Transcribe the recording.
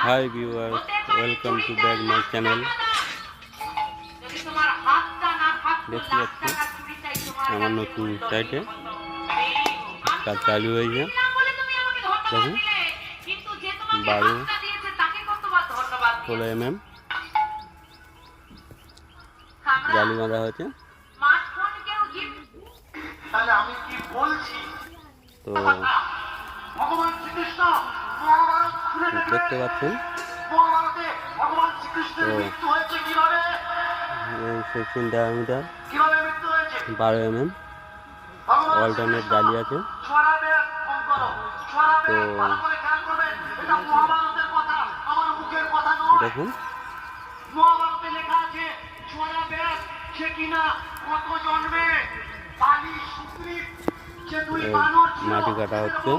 Hi viewers, welcome to back my channel. দেখতে পাচ্ছেন আমার নতুন সাইটে কাজ চালু হয়েছে। দেখুন 12-16 mm জালি বাঁধা হয়েছে। তো দেখতে পাচ্ছেন সেকশন ডায়ামিটার 12 mm অল্টারনেট জালি আছে। তো দেখুন মাটি কাটা হচ্ছে।